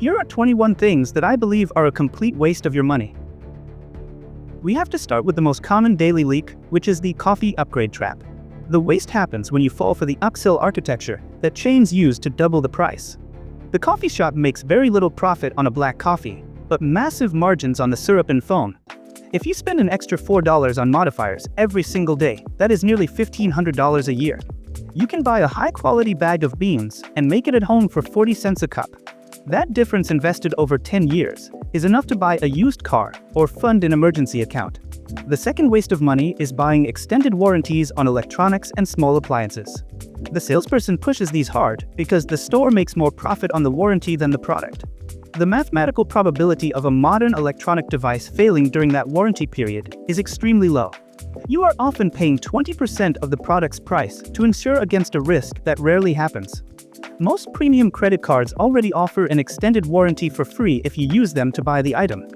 Here are 21 things that I believe are a complete waste of your money. We have to start with the most common daily leak, which is the coffee upgrade trap. The waste happens when you fall for the upsell architecture that chains use to double the price. The coffee shop makes very little profit on a black coffee, but massive margins on the syrup and foam. If you spend an extra $4 on modifiers every single day, that is nearly $1,500 a year. You can buy a high-quality bag of beans and make it at home for 40 cents a cup. That difference invested over 10 years is enough to buy a used car or fund an emergency account. The second waste of money is buying extended warranties on electronics and small appliances. The salesperson pushes these hard because the store makes more profit on the warranty than the product. The mathematical probability of a modern electronic device failing during that warranty period is extremely low. You are often paying 20% of the product's price to insure against a risk that rarely happens. Most premium credit cards already offer an extended warranty for free if you use them to buy the item.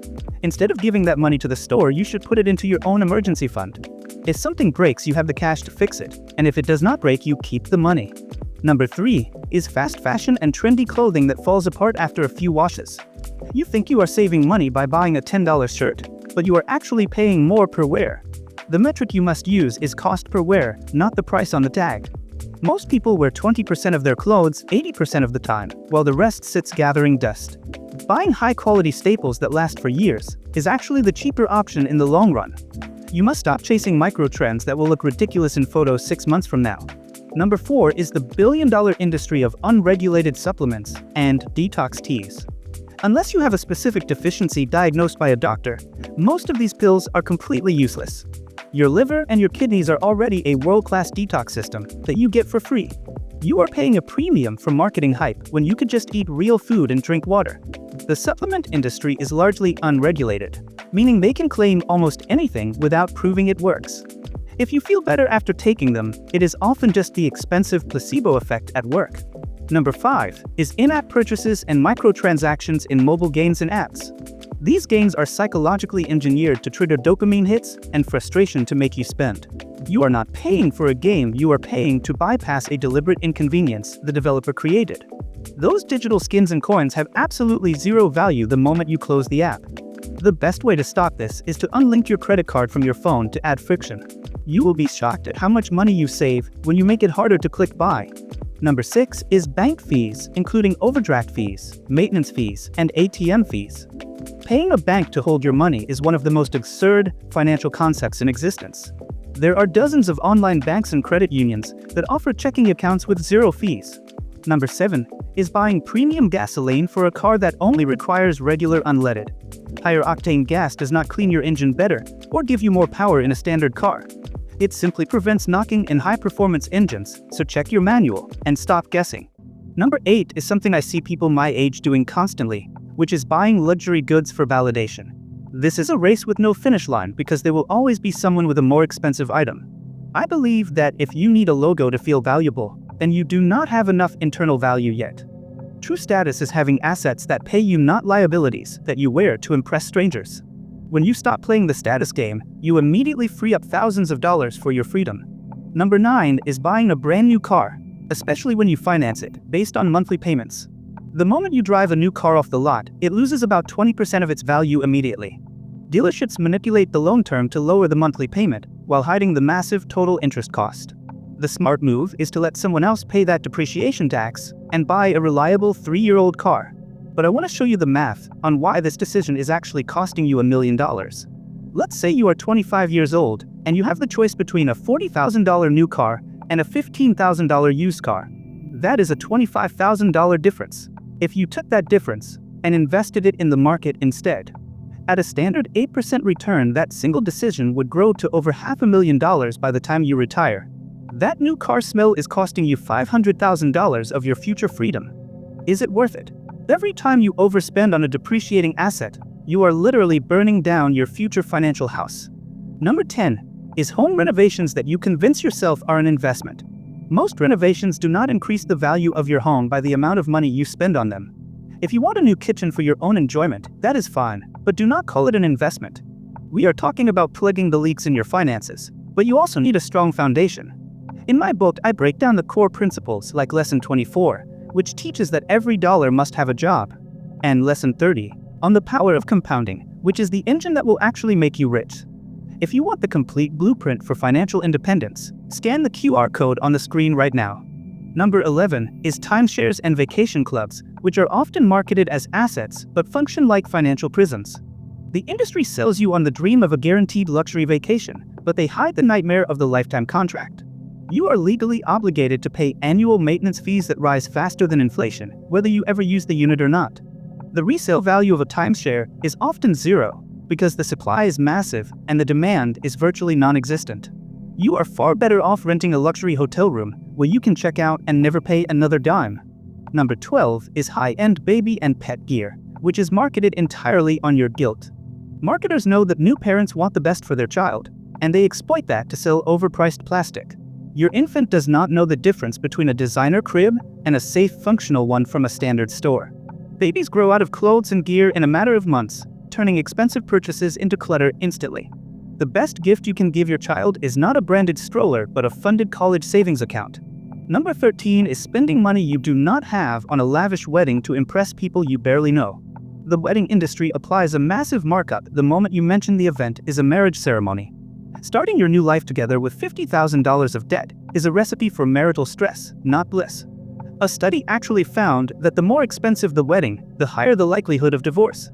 Instead of giving that money to the store, you should put it into your own emergency fund. If something breaks, you have the cash to fix it, and if it does not break, you keep the money. Number 3 is fast fashion and trendy clothing that falls apart after a few washes. You think you are saving money by buying a $10 shirt, but you are actually paying more per wear. The metric you must use is cost per wear, not the price on the tag. Most people wear 20% of their clothes 80% of the time, while the rest sits gathering dust. Buying high-quality staples that last for years is actually the cheaper option in the long run. You must stop chasing micro-trends that will look ridiculous in photos 6 months from now. Number 4 is the billion-dollar industry of unregulated supplements and detox teas. Unless you have a specific deficiency diagnosed by a doctor, most of these pills are completely useless. Your liver and your kidneys are already a world-class detox system that you get for free. You are paying a premium for marketing hype when you could just eat real food and drink water. The supplement industry is largely unregulated, meaning they can claim almost anything without proving it works. If you feel better after taking them, it is often just the expensive placebo effect at work. Number 5 is in-app purchases and microtransactions in mobile games and apps. These games are psychologically engineered to trigger dopamine hits and frustration to make you spend. You are not paying for a game, you are paying to bypass a deliberate inconvenience the developer created. Those digital skins and coins have absolutely zero value the moment you close the app. The best way to stop this is to unlink your credit card from your phone to add friction. You will be shocked at how much money you save when you make it harder to click buy. Number 6 is bank fees, including overdraft fees, maintenance fees, and ATM fees. Paying a bank to hold your money is one of the most absurd financial concepts in existence. There are dozens of online banks and credit unions that offer checking accounts with zero fees. Number 7 is buying premium gasoline for a car that only requires regular unleaded. Higher octane gas does not clean your engine better or give you more power in a standard car. It simply prevents knocking in high-performance engines, so check your manual and stop guessing. Number 8 is something I see people my age doing constantly, which is buying luxury goods for validation. This is a race with no finish line because there will always be someone with a more expensive item. I believe that if you need a logo to feel valuable, then you do not have enough internal value yet. True status is having assets that pay you, not liabilities that you wear to impress strangers. When you stop playing the status game, you immediately free up thousands of dollars for your freedom. Number 9 is buying a brand new car, especially when you finance it, based on monthly payments. The moment you drive a new car off the lot, it loses about 20% of its value immediately. Dealerships manipulate the loan term to lower the monthly payment, while hiding the massive total interest cost. The smart move is to let someone else pay that depreciation tax and buy a reliable 3-year-old car. But I want to show you the math on why this decision is actually costing you $1 million. Let's say you are 25 years old and you have the choice between a $40,000 new car and a $15,000 used car. That is a $25,000 difference. If you took that difference and invested it in the market instead, at a standard 8% return, that single decision would grow to over $500,000 by the time you retire. That new car smell is costing you $500,000 of your future freedom. Is it worth it? Every time you overspend on a depreciating asset, you are literally burning down your future financial house. Number 10 is home renovations that you convince yourself are an investment. Most renovations do not increase the value of your home by the amount of money you spend on them. If you want a new kitchen for your own enjoyment, that is fine, but do not call it an investment. We are talking about plugging the leaks in your finances, but you also need a strong foundation. In my book, I break down the core principles like Lesson 24, which teaches that every dollar must have a job. And Lesson 30, on the power of compounding, which is the engine that will actually make you rich. If you want the complete blueprint for financial independence, scan the QR code on the screen right now. Number 11 is timeshares and vacation clubs, which are often marketed as assets but function like financial prisons. The industry sells you on the dream of a guaranteed luxury vacation, but they hide the nightmare of the lifetime contract. You are legally obligated to pay annual maintenance fees that rise faster than inflation, whether you ever use the unit or not. The resale value of a timeshare is often zero, because the supply is massive and the demand is virtually non-existent. You are far better off renting a luxury hotel room where you can check out and never pay another dime. Number 12 is high-end baby and pet gear, which is marketed entirely on your guilt. Marketers know that new parents want the best for their child, and they exploit that to sell overpriced plastic. Your infant does not know the difference between a designer crib and a safe, functional one from a standard store. Babies grow out of clothes and gear in a matter of months, turning expensive purchases into clutter instantly. The best gift you can give your child is not a branded stroller but a funded college savings account. Number 13 is spending money you do not have on a lavish wedding to impress people you barely know. The wedding industry applies a massive markup the moment you mention the event is a marriage ceremony. Starting your new life together with $50,000 of debt is a recipe for marital stress, not bliss. A study actually found that the more expensive the wedding, the higher the likelihood of divorce.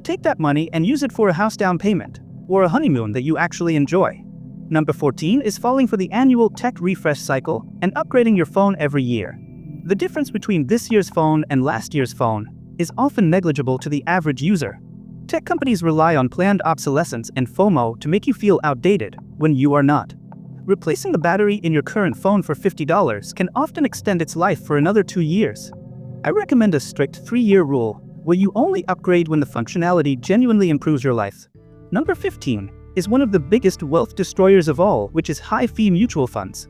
Take that money and use it for a house down payment, or a honeymoon that you actually enjoy. Number 14 is falling for the annual tech refresh cycle and upgrading your phone every year. The difference between this year's phone and last year's phone is often negligible to the average user. Tech companies rely on planned obsolescence and FOMO to make you feel outdated when you are not. Replacing the battery in your current phone for $50 can often extend its life for another 2 years. I recommend a strict 3-year rule where you only upgrade when the functionality genuinely improves your life. Number 15 is one of the biggest wealth destroyers of all, which is high-fee mutual funds.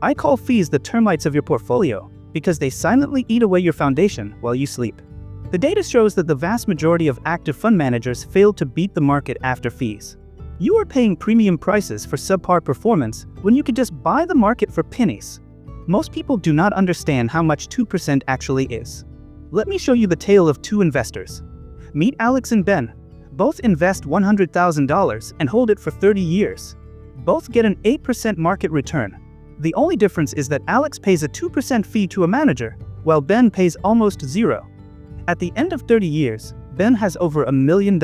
I call fees the termites of your portfolio because they silently eat away your foundation while you sleep. The data shows that the vast majority of active fund managers fail to beat the market after fees. You are paying premium prices for subpar performance when you could just buy the market for pennies. Most people do not understand how much 2% actually is. Let me show you the tale of two investors. Meet Alex and Ben. Both invest $100,000 and hold it for 30 years. Both get an 8% market return. The only difference is that Alex pays a 2% fee to a manager, while Ben pays almost zero. At the end of 30 years, Ben has over $1 million.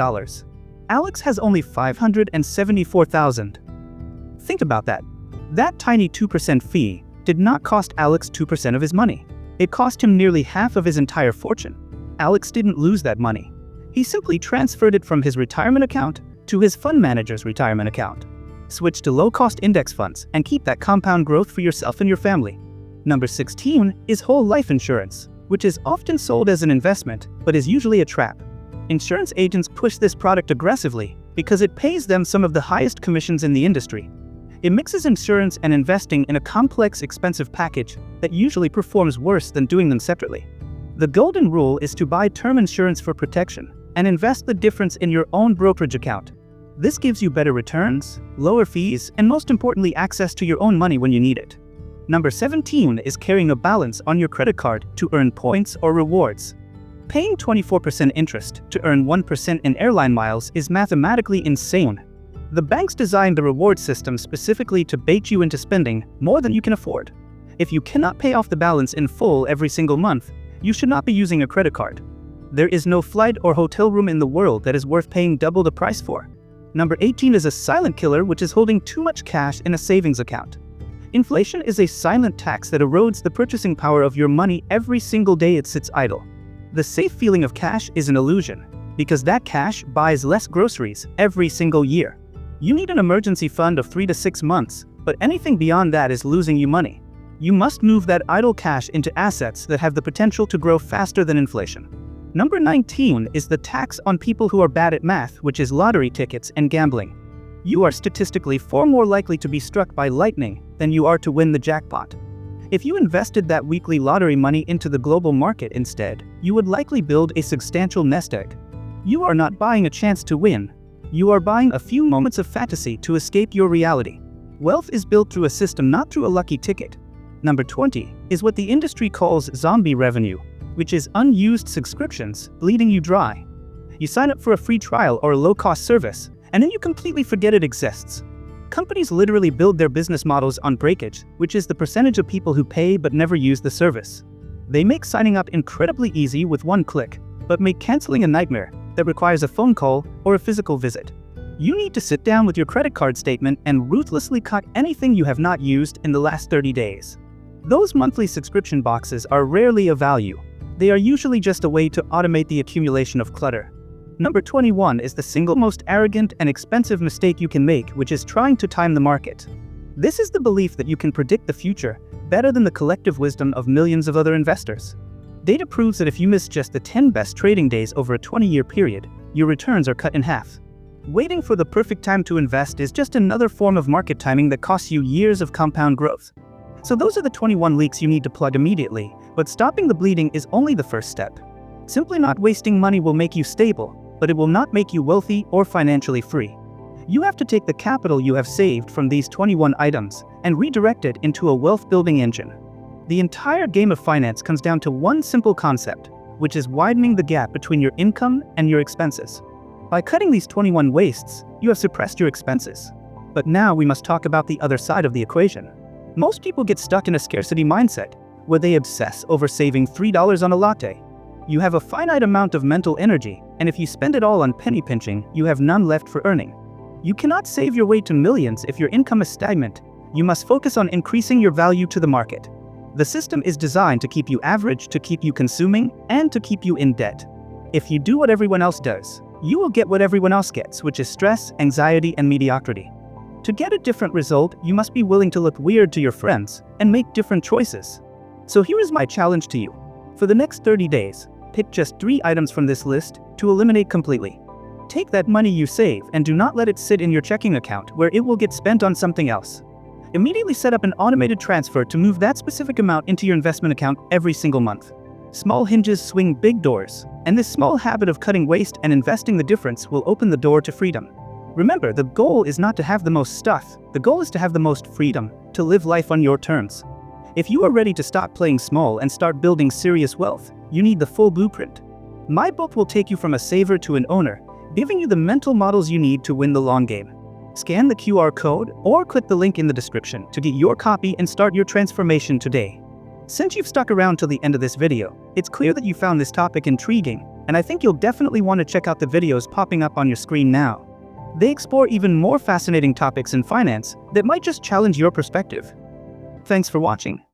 Alex has only $574,000. Think about that. That tiny 2% fee did not cost Alex 2% of his money. It cost him nearly half of his entire fortune. Alex didn't lose that money. He simply transferred it from his retirement account to his fund manager's retirement account. Switch to low-cost index funds and keep that compound growth for yourself and your family. Number 16 is whole life insurance, which is often sold as an investment but is usually a trap. Insurance agents push this product aggressively because it pays them some of the highest commissions in the industry. It mixes insurance and investing in a complex, expensive package that usually performs worse than doing them separately. The golden rule is to buy term insurance for protection and invest the difference in your own brokerage account. This gives you better returns, lower fees, and most importantly, access to your own money when you need it. Number 17 is carrying a balance on your credit card to earn points or rewards. Paying 24% interest to earn 1% in airline miles is mathematically insane. The banks designed the reward system specifically to bait you into spending more than you can afford. If you cannot pay off the balance in full every single month, you should not be using a credit card. There is no flight or hotel room in the world that is worth paying double the price for. Number 18 is a silent killer, which is holding too much cash in a savings account. Inflation is a silent tax that erodes the purchasing power of your money every single day it sits idle. The safe feeling of cash is an illusion, because that cash buys less groceries every single year. You need an emergency fund of 3 to 6 months, but anything beyond that is losing you money. You must move that idle cash into assets that have the potential to grow faster than inflation. Number 19 is the tax on people who are bad at math, which is lottery tickets and gambling. You are statistically far more likely to be struck by lightning than you are to win the jackpot. If you invested that weekly lottery money into the global market instead, you would likely build a substantial nest egg. You are not buying a chance to win. You are buying a few moments of fantasy to escape your reality. Wealth is built through a system, not through a lucky ticket. Number 20 is what the industry calls zombie revenue, which is unused subscriptions bleeding you dry. You sign up for a free trial or a low-cost service, and then you completely forget it exists. Companies literally build their business models on breakage, which is the percentage of people who pay but never use the service. They make signing up incredibly easy with one click, but make canceling a nightmare that requires a phone call or a physical visit. You need to sit down with your credit card statement and ruthlessly cut anything you have not used in the last 30 days. Those monthly subscription boxes are rarely of value. They are usually just a way to automate the accumulation of clutter. Number 21 is the single most arrogant and expensive mistake you can make, which is trying to time the market. This is the belief that you can predict the future better than the collective wisdom of millions of other investors. Data proves that if you miss just the 10 best trading days over a 20-year period, your returns are cut in half. Waiting for the perfect time to invest is just another form of market timing that costs you years of compound growth. So those are the 21 leaks you need to plug immediately, but stopping the bleeding is only the first step. Simply not wasting money will make you stable, but it will not make you wealthy or financially free. You have to take the capital you have saved from these 21 items and redirect it into a wealth-building engine. The entire game of finance comes down to one simple concept, which is widening the gap between your income and your expenses. By cutting these 21 wastes, you have suppressed your expenses. But now we must talk about the other side of the equation. Most people get stuck in a scarcity mindset, where they obsess over saving $3 on a latte. You have a finite amount of mental energy, and if you spend it all on penny pinching, you have none left for earning. You cannot save your way to millions if your income is stagnant. You must focus on increasing your value to the market. The system is designed to keep you average, to keep you consuming, and to keep you in debt. If you do what everyone else does, you will get what everyone else gets, which is stress, anxiety, and mediocrity. To get a different result, you must be willing to look weird to your friends and make different choices. So here is my challenge to you. For the next 30 days, pick just 3 items from this list to eliminate completely. Take that money you save and do not let it sit in your checking account where it will get spent on something else. Immediately set up an automated transfer to move that specific amount into your investment account every single month. Small hinges swing big doors, and this small habit of cutting waste and investing the difference will open the door to freedom. Remember, the goal is not to have the most stuff, the goal is to have the most freedom, to live life on your terms. If you are ready to stop playing small and start building serious wealth, you need the full blueprint. My book will take you from a saver to an owner, giving you the mental models you need to win the long game. Scan the QR code or click the link in the description to get your copy and start your transformation today. Since you've stuck around till the end of this video, it's clear that you found this topic intriguing, and I think you'll definitely want to check out the videos popping up on your screen now. They explore even more fascinating topics in finance that might just challenge your perspective. Thanks for watching.